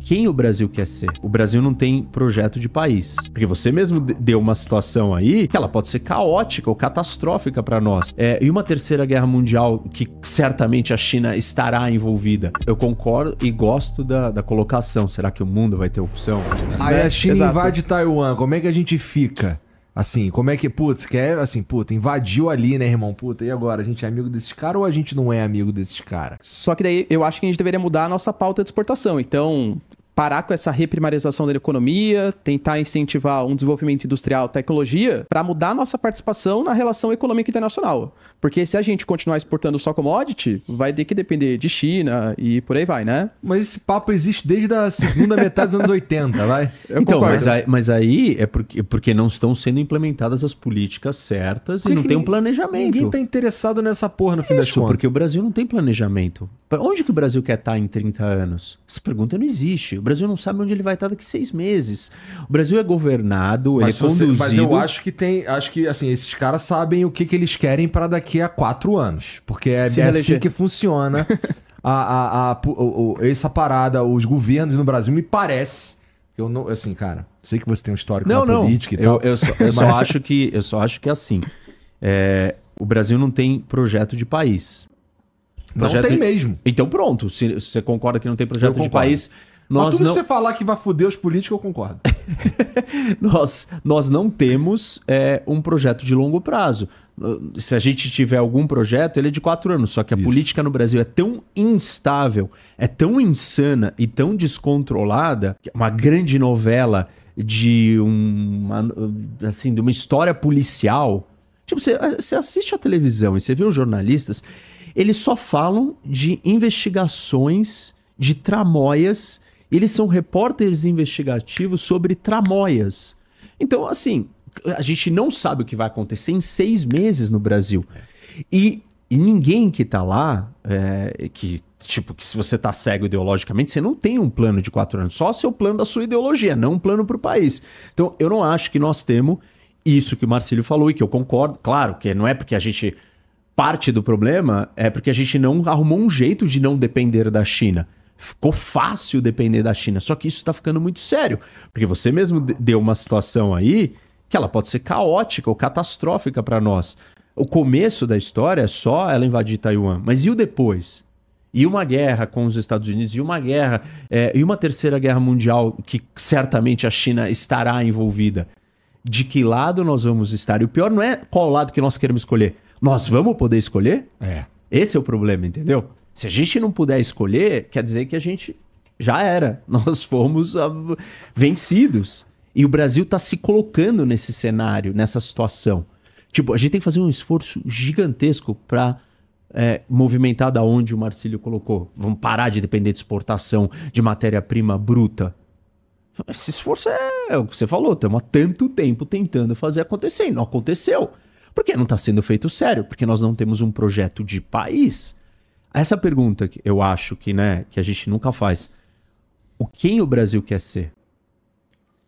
quem o Brasil quer ser. O Brasil não tem projeto de país. Porque você mesmo deu uma situação aí que ela pode ser caótica ou catastrófica para nós. E uma terceira guerra mundial que certamente a China estará envolvida. Eu concordo e gosto da colocação. Será que o mundo vai ter opção? Aí a China invade Taiwan, como é que a gente fica? Assim, como é que, invadiu ali, né, irmão? Puta, e agora? A gente é amigo desses caras ou a gente não é amigo desses caras? Só que daí eu acho que a gente deveria mudar a nossa pauta de exportação. Então, parar com essa reprimarização da economia, tentar incentivar um desenvolvimento industrial, tecnologia, para mudar a nossa participação na relação econômica internacional. Porque se a gente continuar exportando só commodity, vai ter que depender de China e por aí vai, né? Mas esse papo existe desde a segunda metade dos anos 80, vai? Então, mas aí é porque não estão sendo implementadas as políticas certas e não tem um planejamento. Ninguém tá interessado nessa porra no fim das contas. Porque o Brasil não tem planejamento. Onde que o Brasil quer estar em 30 anos? Essa pergunta não existe. O Brasil não sabe onde ele vai estar daqui 6 meses. O Brasil é governado, ele é conduzido... Mas eu acho que assim, esses caras sabem o que eles querem para daqui a 4 anos. Porque é assim que funciona essa parada, os governos no Brasil, me parece... Eu não, assim, cara, sei que você tem um histórico na política e tal. Eu só acho que é assim. O Brasil não tem projeto de país. Não tem mesmo. Então pronto, se você concorda que não tem projeto de país... Mas tudo que você falar que vai foder os políticos, eu concordo. nós não temos um projeto de longo prazo. Se a gente tiver algum projeto, ele é de 4 anos. Só que a política no Brasil é tão instável, é tão insana e tão descontrolada, que uma grande novela de uma história policial. Tipo, você assiste a televisão e você vê os jornalistas, eles só falam de investigações, de tramóias. Eles são repórteres investigativos sobre tramóias. Então, assim, a gente não sabe o que vai acontecer em 6 meses no Brasil. E ninguém que tá lá, que se você tá cego ideologicamente, você não tem um plano de 4 anos. Só o seu plano da sua ideologia, não um plano pro país. Então, eu não acho que nós temos isso que o Marcílio falou e que eu concordo. Claro, que não é porque a gente... Parte do problema é porque a gente não arrumou um jeito de não depender da China. Ficou fácil depender da China, só que isso está ficando muito sério, porque você mesmo deu uma situação aí que ela pode ser caótica ou catastrófica para nós. O começo da história é só ela invadir Taiwan, mas e o depois? E uma guerra com os Estados Unidos, e uma guerra, e uma terceira guerra mundial que certamente a China estará envolvida. De que lado nós vamos estar? E o pior não é qual lado que nós queremos escolher. Nós vamos poder escolher? Esse é o problema, entendeu? Se a gente não puder escolher, quer dizer que a gente já era. Nós fomos vencidos. E o Brasil está se colocando nesse cenário, nessa situação. Tipo, a gente tem que fazer um esforço gigantesco para movimentar da onde o Marcílio colocou. Vamos parar de depender de exportação de matéria-prima bruta. Esse esforço é o que você falou. Estamos há tanto tempo tentando fazer acontecer e não aconteceu. Por que não está sendo feito sério? Porque nós não temos um projeto de país. Essa pergunta que eu acho que a gente nunca faz. Quem o Brasil quer ser?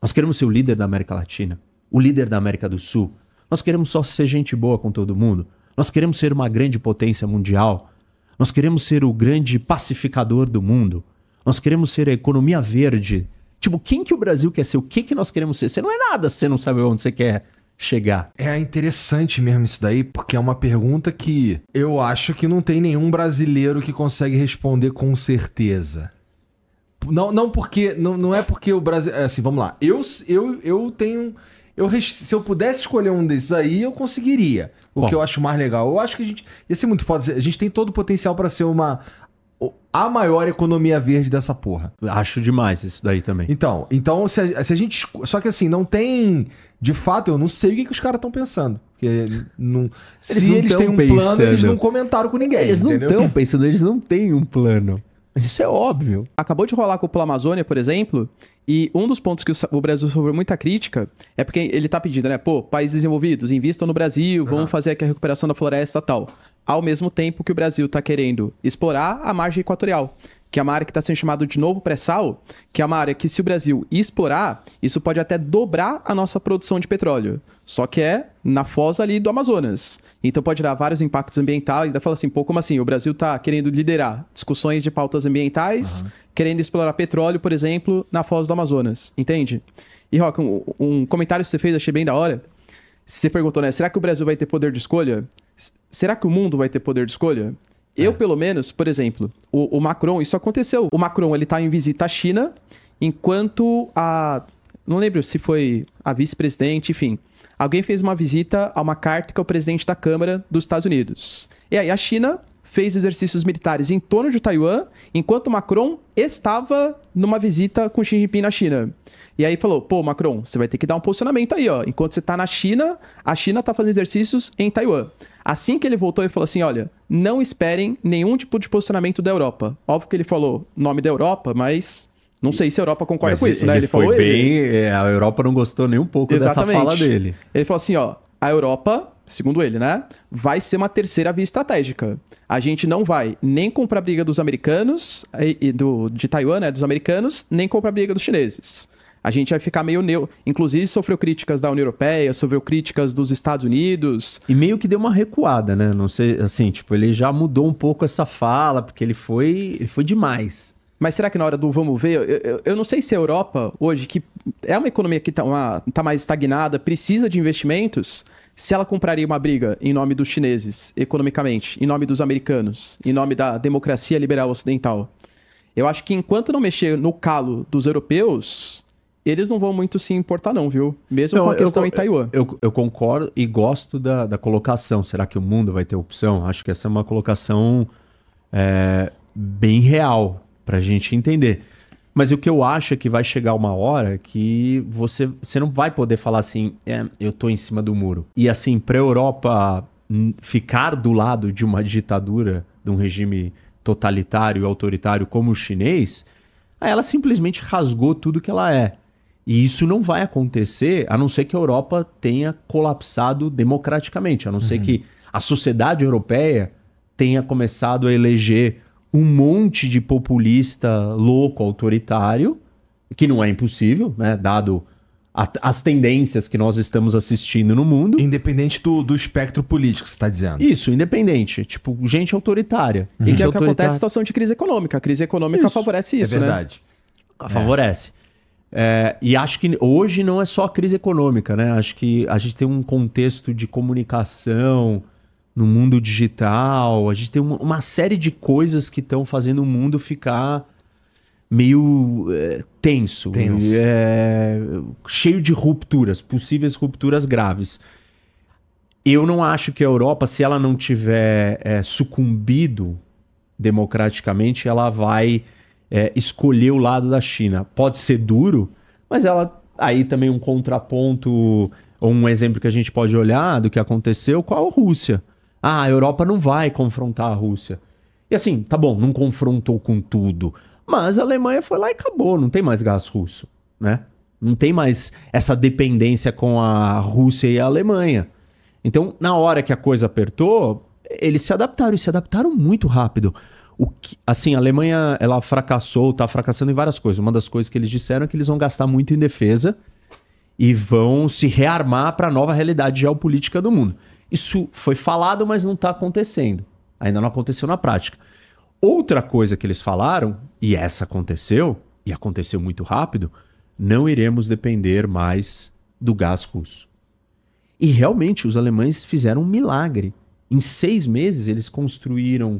Nós queremos ser o líder da América Latina, o líder da América do Sul. Nós queremos só ser gente boa com todo mundo. Nós queremos ser uma grande potência mundial. Nós queremos ser o grande pacificador do mundo. Nós queremos ser a economia verde. Tipo, quem que o Brasil quer ser? O que nós queremos ser? Você não é nada se você não sabe onde você quer chegar. É interessante mesmo isso daí, porque é uma pergunta que eu acho que não tem nenhum brasileiro que consegue responder com certeza. Não porque... Não é porque o Brasil... Assim, vamos lá. Eu tenho... se eu pudesse escolher um desses aí, eu conseguiria. Que eu acho mais legal. Eu acho que a gente... Ia ser muito foda. A gente tem todo o potencial para ser a maior economia verde dessa porra. Acho demais isso daí também. Então se a gente... Só que assim, não tem... De fato, eu não sei o que os caras estão pensando. Porque se eles têm um plano, eles não comentaram com ninguém. Eles não estão pensando, eles não têm um plano. Mas isso é óbvio. Acabou de rolar a Cúpula Amazônia, por exemplo, e um dos pontos que o Brasil sofreu muita crítica é porque ele tá pedindo, né? Pô, países desenvolvidos, invistam no Brasil, vamos fazer aqui a recuperação da floresta e tal. Ao mesmo tempo que o Brasil tá querendo explorar a margem equatorial. que é uma área que está sendo chamada de novo pré-sal, que é uma área que, se o Brasil explorar, isso pode até dobrar a nossa produção de petróleo. Só que é na foz ali do Amazonas. Então pode dar vários impactos ambientais. Daí fala assim, pô, como assim? O Brasil está querendo liderar discussões de pautas ambientais, querendo explorar petróleo, por exemplo, na foz do Amazonas. Entende? E, Rock, um comentário que você fez, achei bem da hora. Você perguntou, né? Será que o Brasil vai ter poder de escolha? Será que o mundo vai ter poder de escolha? Eu, pelo menos, por exemplo, o Macron, isso aconteceu. O Macron, ele tá em visita à China, enquanto não lembro se foi a vice-presidente, enfim. Alguém fez uma visita a uma carta que é o presidente da Câmara dos Estados Unidos. E aí a China fez exercícios militares em torno de Taiwan, enquanto o Macron estava numa visita com Xi Jinping na China. E aí falou, pô, Macron, você vai ter que dar um posicionamento aí, ó. Enquanto você tá na China, a China tá fazendo exercícios em Taiwan. Assim que ele voltou, ele falou assim, olha, não esperem nenhum tipo de posicionamento da Europa. Óbvio que ele falou nome da Europa, mas não sei se a Europa concorda com isso, né? Ele falou bem, a Europa não gostou nem um pouco dessa fala dele. Ele falou assim, ó, a Europa, segundo ele, né, vai ser uma terceira via estratégica. A gente não vai nem comprar briga dos americanos, de Taiwan, né, dos americanos, nem comprar briga dos chineses. A gente vai ficar meio Inclusive, sofreu críticas da União Europeia, sofreu críticas dos Estados Unidos. E meio que deu uma recuada, né? Não sei, assim, tipo, ele já mudou um pouco essa fala, porque ele foi demais. Mas será que na hora do vamos ver, eu não sei se a Europa hoje, que é uma economia que tá mais estagnada, precisa de investimentos, se ela compraria uma briga em nome dos chineses, economicamente, em nome dos americanos, em nome da democracia liberal ocidental. Eu acho que enquanto não mexer no calo dos europeus, eles não vão muito se importar não, viu? Mesmo com a questão em Taiwan. Eu concordo e gosto da colocação. Será que o mundo vai ter opção? Acho que essa é uma colocação bem real pra gente entender. Mas o que eu acho é que vai chegar uma hora que você não vai poder falar assim, eu tô em cima do muro. E assim, pra Europa ficar do lado de uma ditadura, de um regime totalitário e autoritário como o chinês, aí ela simplesmente rasgou tudo que ela é. E isso não vai acontecer, a não ser que a Europa tenha colapsado democraticamente, a não ser que a sociedade europeia tenha começado a eleger um monte de populista louco, autoritário, que não é impossível, né, dado as tendências que nós estamos assistindo no mundo. Independente do espectro político, você está dizendo. Isso, independente. Tipo, gente autoritária. E que é o que acontece em situação de crise econômica. A crise econômica favorece isso, é verdade. Né? Favorece. E acho que hoje não é só a crise econômica, né? Acho que a gente tem um contexto de comunicação no mundo digital, a gente tem uma série de coisas que estão fazendo o mundo ficar meio tenso. Cheio de rupturas, possíveis rupturas graves. Eu não acho que a Europa, se ela não tiver sucumbido democraticamente, ela vai escolher o lado da China. Pode ser duro, mas ela aí também um contraponto, ou um exemplo que a gente pode olhar do que aconteceu com a Rússia. A Europa não vai confrontar a Rússia. E assim, tá bom, não confrontou com tudo, mas a Alemanha foi lá e acabou, não tem mais gás russo, né? Não tem mais essa dependência com a Rússia e a Alemanha. Então, na hora que a coisa apertou, eles se adaptaram, e se adaptaram muito rápido. Assim, a Alemanha, ela fracassou, tá fracassando em várias coisas. Uma das coisas que eles disseram é que eles vão gastar muito em defesa e vão se rearmar para a nova realidade geopolítica do mundo. Isso foi falado, mas não está acontecendo. Ainda não aconteceu na prática. Outra coisa que eles falaram, e essa aconteceu, e aconteceu muito rápido, não iremos depender mais do gás russo. E realmente os alemães fizeram um milagre. Em 6 meses eles construíram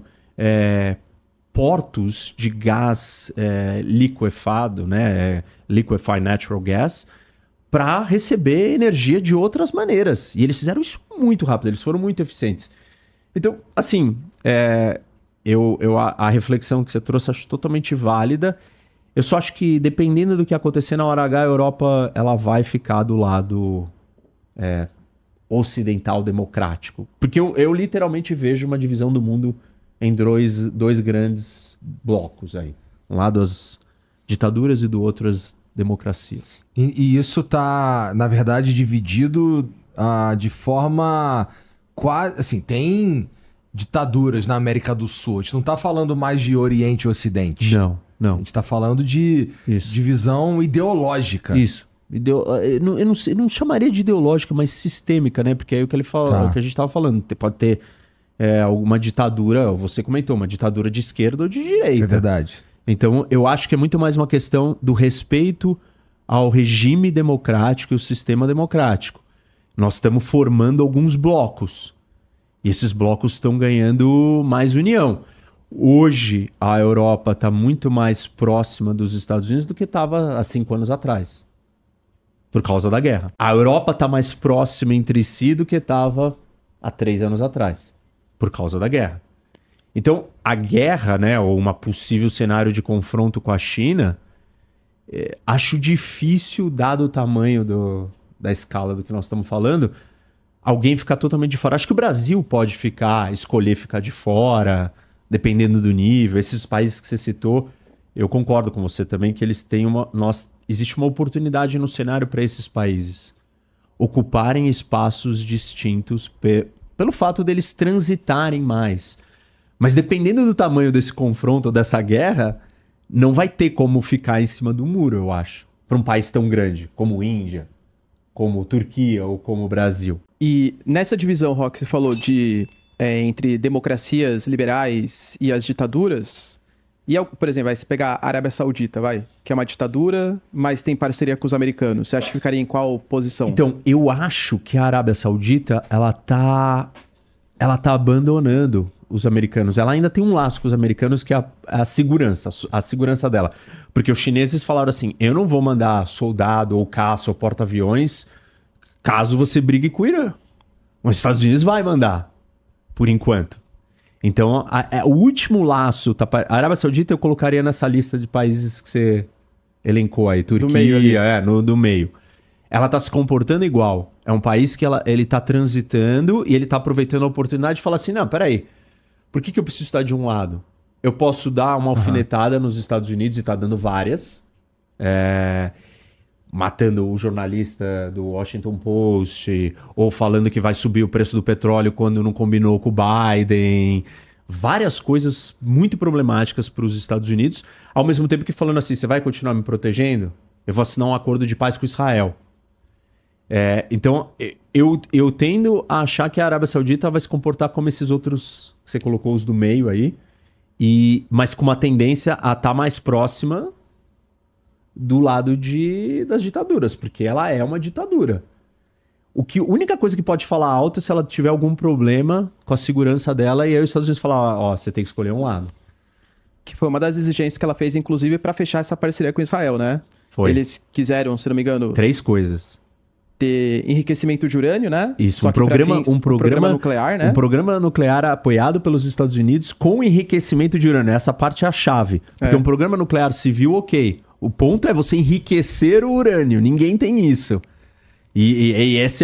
portos de gás liquefado, né? Liquefied Natural Gas, para receber energia de outras maneiras. E eles fizeram isso muito rápido, eles foram muito eficientes. Então, assim, a reflexão que você trouxe acho totalmente válida. Eu só acho que, dependendo do que acontecer na hora H, a Europa ela vai ficar do lado ocidental democrático. Porque eu literalmente vejo uma divisão do mundo em dois grandes blocos aí. Um lado as ditaduras e do outro as democracias. E isso tá, na verdade, dividido de forma quase... Assim, tem ditaduras na América do Sul. A gente não tá falando mais de Oriente e Ocidente. Não, A não. gente tá falando de Isso. divisão ideológica. Isso. Eu não chamaria de ideológica, mas sistêmica, né? Porque é o que ele fala, Tá. o que a gente estava falando. Pode ter alguma ditadura, você comentou, uma ditadura de esquerda ou de direita. É verdade. Então, eu acho que é muito mais uma questão do respeito ao regime democrático e o sistema democrático. Nós estamos formando alguns blocos. E esses blocos estão ganhando mais união. Hoje, a Europa está muito mais próxima dos Estados Unidos do que estava há 5 anos atrás. Por causa da guerra. A Europa está mais próxima entre si do que estava há 3 anos atrás. Por causa da guerra. Então, a guerra, né, ou uma possível cenário de confronto com a China, acho difícil, dado o tamanho da escala do que nós estamos falando, alguém ficar totalmente de fora. Acho que o Brasil pode escolher ficar de fora, dependendo do nível. Esses países que você citou, eu concordo com você também que eles têm existe uma oportunidade no cenário para esses países ocuparem espaços distintos pelo fato deles transitarem mais. Mas dependendo do tamanho desse confronto, dessa guerra, não vai ter como ficar em cima do muro, eu acho. Para um país tão grande como Índia, como Turquia ou como Brasil. E nessa divisão, Rock, você falou entre democracias liberais e as ditaduras. E, por exemplo, se pegar a Arábia Saudita, que é uma ditadura, mas tem parceria com os americanos. Você acha que ficaria em qual posição? Então, eu acho que a Arábia Saudita, ela tá abandonando os americanos. Ela ainda tem um laço com os americanos que é a segurança dela. Porque os chineses falaram assim, eu não vou mandar soldado ou caça ou porta-aviões caso você brigue com o Irã. Os Estados Unidos vai mandar, por enquanto. Então, o último laço... A Arábia Saudita eu colocaria nessa lista de países que você elencou aí. Turquia, do meio ali. Do meio. Ela tá se comportando igual. É um país que ele tá transitando e ele tá aproveitando a oportunidade de falar assim, não, peraí, por que eu preciso estar de um lado? Eu posso dar uma alfinetada nos Estados Unidos e tá dando várias. Matando o jornalista do Washington Post, ou falando que vai subir o preço do petróleo quando não combinou com o Biden. Várias coisas muito problemáticas para os Estados Unidos, ao mesmo tempo que falando assim, você vai continuar me protegendo? Eu vou assinar um acordo de paz com Israel. Então, eu tendo a achar que a Arábia Saudita vai se comportar como esses outros, que você colocou os do meio aí, mas com uma tendência a estar mais próxima do lado das ditaduras, porque ela é uma ditadura. A única coisa que pode falar alto é se ela tiver algum problema com a segurança dela, e aí os Estados Unidos falam, você tem que escolher um lado. Que foi uma das exigências que ela fez, inclusive, para fechar essa parceria com Israel, né? Foi. Eles quiseram, se não me engano... 3 coisas. Ter enriquecimento de urânio, né? Isso, Só um programa nuclear, né? Um programa nuclear apoiado pelos Estados Unidos com enriquecimento de urânio. Essa parte é a chave. Porque um programa nuclear civil, ok. O ponto é você enriquecer o urânio. Ninguém tem isso. E essa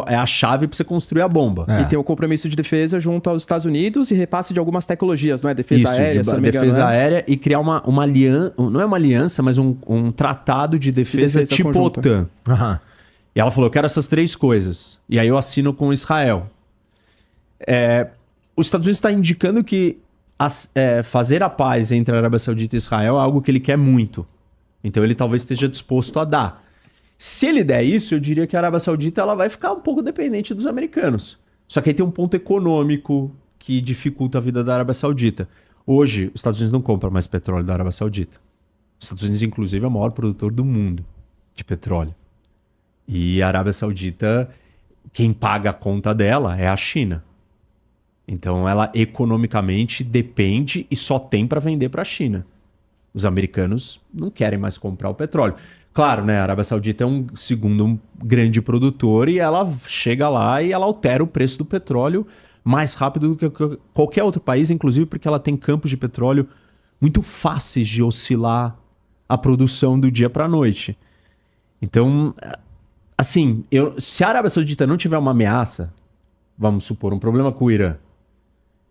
é a chave para você construir a bomba. E tem o compromisso de defesa junto aos Estados Unidos e repasse de algumas tecnologias, não é? Defesa aérea, se não me engano, defesa né? aérea e criar uma aliança, não é uma aliança, mas um tratado de defesa tipo conjunta. OTAN. E ela falou, eu quero essas 3 coisas. E aí eu assino com Israel. Os Estados Unidos está indicando que fazer a paz entre a Arábia Saudita e Israel é algo que ele quer muito. Então ele talvez esteja disposto a dar. Se ele der isso, eu diria que a Arábia Saudita ela vai ficar um pouco dependente dos americanos. Só que aí tem um ponto econômico que dificulta a vida da Arábia Saudita. Hoje, os Estados Unidos não compram mais petróleo da Arábia Saudita. Os Estados Unidos, inclusive, é o maior produtor do mundo de petróleo. E a Arábia Saudita, quem paga a conta dela é a China. Então ela economicamente depende e só tem para vender para a China. Os americanos não querem mais comprar o petróleo. Claro, né? A Arábia Saudita é um grande produtor e ela chega lá e ela altera o preço do petróleo mais rápido do que qualquer outro país, inclusive porque ela tem campos de petróleo muito fáceis de oscilar a produção do dia para a noite. Então, assim, se a Arábia Saudita não tiver uma ameaça, vamos supor, um problema com o Irã,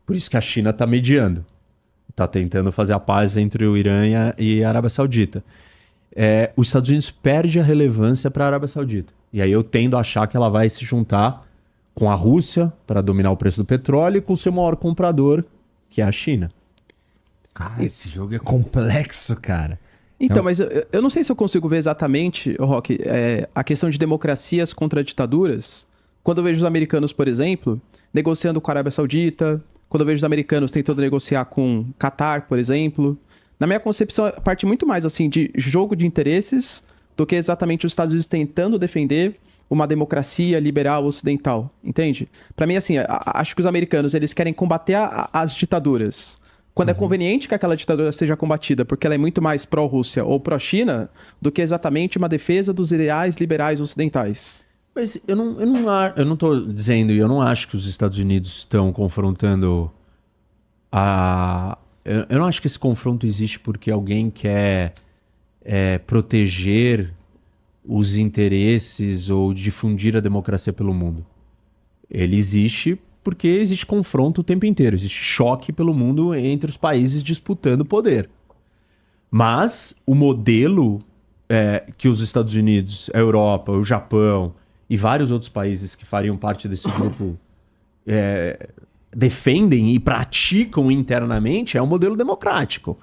por isso que a China está mediando. Está tentando fazer a paz entre o Irã e a Arábia Saudita. Os Estados Unidos perde a relevância para a Arábia Saudita. E aí eu tendo a achar que ela vai se juntar com a Rússia para dominar o preço do petróleo e com o seu maior comprador, que é a China. Cara, esse jogo é complexo, cara. Então, mas eu não sei se eu consigo ver exatamente, Roque, a questão de democracias contra ditaduras. Quando eu vejo os americanos, por exemplo, negociando com a Arábia Saudita, quando eu vejo os americanos tentando negociar com Catar, por exemplo, na minha concepção, parte muito mais assim de jogo de interesses do que exatamente os Estados Unidos tentando defender uma democracia liberal ocidental, entende? Para mim, assim, acho que os americanos, eles querem combater as ditaduras. Quando é conveniente que aquela ditadura seja combatida, porque ela é muito mais pró-Rússia ou pró-China, do que exatamente uma defesa dos ideais liberais ocidentais. Mas eu não tô dizendo, e eu não acho que os Estados Unidos estão confrontando eu não acho que esse confronto existe porque alguém quer proteger os interesses ou difundir a democracia pelo mundo. Ele existe porque existe confronto o tempo inteiro, existe choque pelo mundo entre os países disputando poder. Mas o modelo que os Estados Unidos, a Europa, o Japão e vários outros países que fariam parte desse grupo defendem e praticam internamente é um modelo democrático.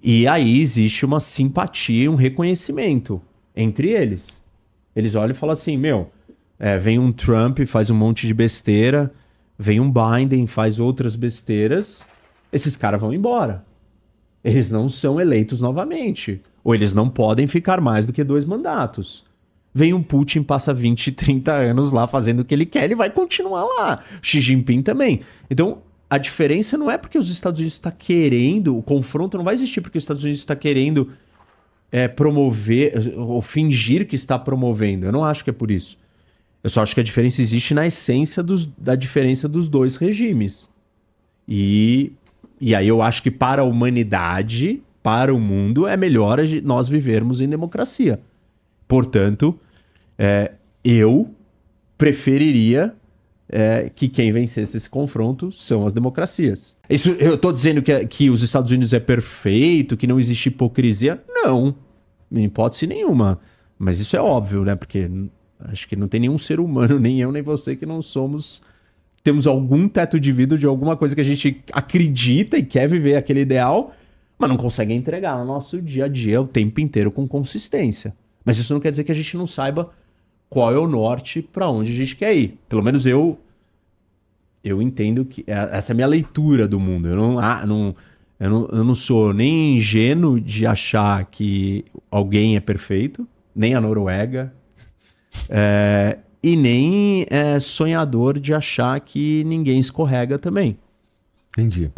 E aí existe uma simpatia, um reconhecimento entre eles. Eles olham e falam assim, vem um Trump, faz um monte de besteira, vem um Biden, faz outras besteiras, esses caras vão embora. Eles não são eleitos novamente. Ou eles não podem ficar mais do que 2 mandatos. Vem um Putin, passa 20, 30 anos lá fazendo o que ele quer, ele vai continuar lá. Xi Jinping também. Então, a diferença não é porque os Estados Unidos estão querendo, o confronto não vai existir porque os Estados Unidos estão querendo promover, ou fingir que está promovendo. Eu não acho que é por isso. Eu só acho que a diferença existe na essência da diferença dos 2 regimes. E aí eu acho que para a humanidade, para o mundo, é melhor nós vivermos em democracia. Portanto, eu preferiria que quem vencesse esse confronto são as democracias. Isso, eu estou dizendo que os Estados Unidos é perfeito, que não existe hipocrisia? Não, em hipótese nenhuma. Mas isso é óbvio, né? Porque acho que não tem nenhum ser humano, nem eu, nem você, que não temos algum teto de vidro de alguma coisa que a gente acredita e quer viver aquele ideal, mas não consegue entregar no nosso dia a dia o tempo inteiro com consistência. Mas isso não quer dizer que a gente não saiba qual é o norte para onde a gente quer ir. Pelo menos eu entendo que essa é a minha leitura do mundo. Eu não sou nem ingênuo de achar que alguém é perfeito, nem a Noruega, e nem sonhador de achar que ninguém escorrega também. Entendi.